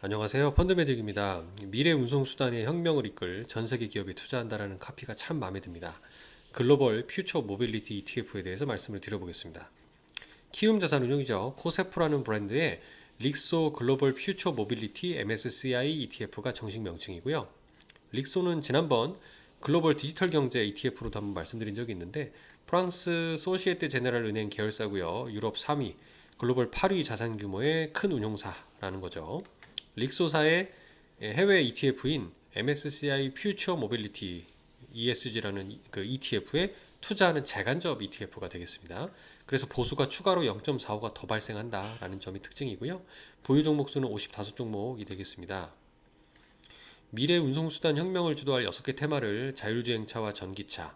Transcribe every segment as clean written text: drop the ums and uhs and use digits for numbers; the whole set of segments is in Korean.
안녕하세요. 펀드매직입니다. 미래 운송수단의 혁명을 이끌 전세계 기업에 투자한다라는 카피가 참 마음에 듭니다. 글로벌 퓨처 모빌리티 ETF에 대해서 말씀을 드려보겠습니다. 키움 자산운용이죠. 코세프라는 브랜드의 릭소 글로벌 퓨처 모빌리티 MSCI ETF가 정식 명칭이고요. 릭소는 지난번 글로벌 디지털 경제 ETF로도 한번 말씀드린 적이 있는데 프랑스 소시에테 제네랄 은행 계열사고요. 유럽 3위, 글로벌 8위 자산 규모의 큰 운용사라는 거죠. 릭소사의 해외 ETF인 MSCI 퓨처 모빌리티 ESG라는 그 ETF에 투자하는 재간접 ETF가 되겠습니다. 그래서 보수가 추가로 0.45가 더 발생한다라는 점이 특징이고요. 보유 종목 수는 55종목이 되겠습니다. 미래 운송수단 혁명을 주도할 6개 테마를 자율주행차와 전기차,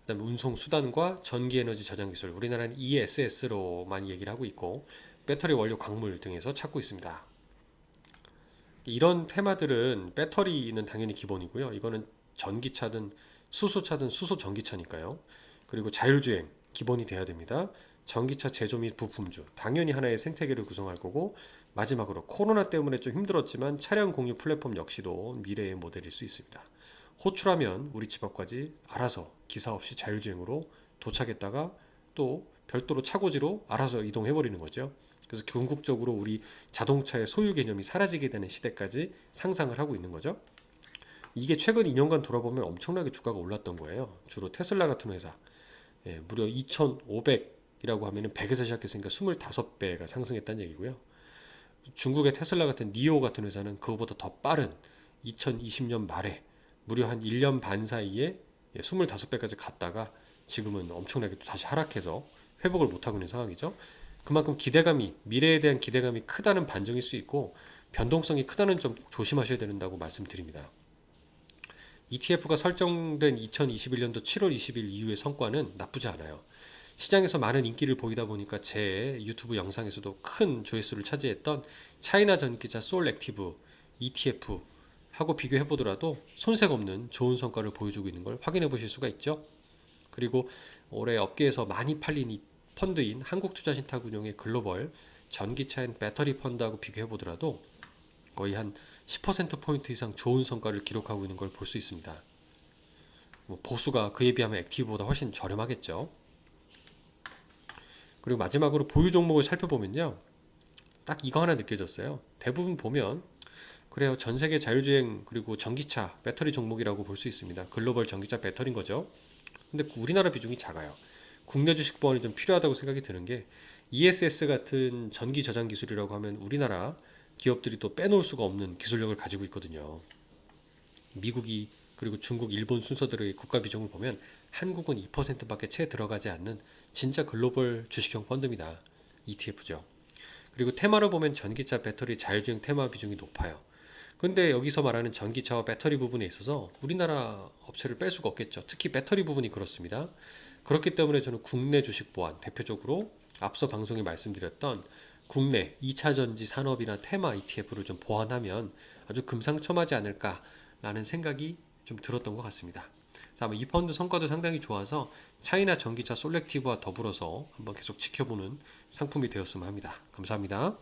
그다음에 운송수단과 전기에너지 저장기술, 우리나라는 ESS로만 얘기를 하고 있고 배터리 원료 광물 등에서 찾고 있습니다. 이런 테마들은 배터리는 당연히 기본이고요. 이거는 전기차든 수소차든 수소 전기차니까요. 그리고 자율주행 기본이 돼야 됩니다. 전기차 제조 및 부품주 당연히 하나의 생태계를 구성할 거고, 마지막으로 코로나 때문에 좀 힘들었지만 차량 공유 플랫폼 역시도 미래의 모델일 수 있습니다. 호출하면 우리 집 앞까지 알아서 기사 없이 자율주행으로 도착했다가 또 별도로 차고지로 알아서 이동해버리는 거죠. 그래서 궁극적으로 우리 자동차의 소유 개념이 사라지게 되는 시대까지 상상을 하고 있는 거죠. 이게 최근 2년간 돌아보면 엄청나게 주가가 올랐던 거예요. 주로 테슬라 같은 회사, 무려 2,500이라고 하면은 100에서 시작했으니까 25배가 상승했다는 얘기고요. 중국의 테슬라 같은 니오 같은 회사는 그거보다 더 빠른 2020년 말에 무려 한 1년 반 사이에 25배까지 갔다가 지금은 엄청나게 또 다시 하락해서 회복을 못하고 있는 상황이죠. 그만큼 기대감이, 미래에 대한 기대감이 크다는 반증일 수 있고 변동성이 크다는 점 조심하셔야 된다고 말씀드립니다. ETF가 설정된 2021년도 7월 20일 이후의 성과는 나쁘지 않아요. 시장에서 많은 인기를 보이다 보니까 제 유튜브 영상에서도 큰 조회수를 차지했던 차이나 전기차 솔 액티브 ETF 하고 비교해 보더라도 손색 없는 좋은 성과를 보여주고 있는 걸 확인해 보실 수가 있죠. 그리고 올해 업계에서 많이 팔린 이 펀드인 한국투자신탁운용의 글로벌 전기차 앤 배터리 펀드하고 비교해 보더라도 거의 한 10%포인트 이상 좋은 성과를 기록하고 있는 걸 볼 수 있습니다. 보수가 그에 비하면 액티브보다 훨씬 저렴하겠죠. 그리고 마지막으로 보유 종목을 살펴보면요, 딱 이거 하나 느껴졌어요. 대부분 보면 그래요, 전세계 자율주행 그리고 전기차 배터리 종목이라고 볼 수 있습니다. 글로벌 전기차 배터리인 거죠. 근데 우리나라 비중이 작아요. 국내 주식 보완이 좀 필요하다고 생각이 드는 게, ESS 같은 전기 저장 기술이라고 하면 우리나라 기업들이 또 빼놓을 수가 없는 기술력을 가지고 있거든요. 미국이 그리고 중국, 일본 순서대로의 국가 비중을 보면 한국은 2%밖에 채 들어가지 않는 진짜 글로벌 주식형 펀드입니다. ETF죠. 그리고 테마로 보면 전기차, 배터리, 자율주행 테마 비중이 높아요. 근데 여기서 말하는 전기차와 배터리 부분에 있어서 우리나라 업체를 뺄 수가 없겠죠. 특히 배터리 부분이 그렇습니다. 그렇기 때문에 저는 국내 주식 보완, 대표적으로 앞서 방송에 말씀드렸던 국내 2차 전지 산업이나 테마 ETF를 좀 보완하면 아주 금상첨화지 않을까라는 생각이 좀 들었던 것 같습니다. 아마 이 펀드 성과도 상당히 좋아서 차이나 전기차 솔렉티브와 더불어서 한번 계속 지켜보는 상품이 되었으면 합니다. 감사합니다.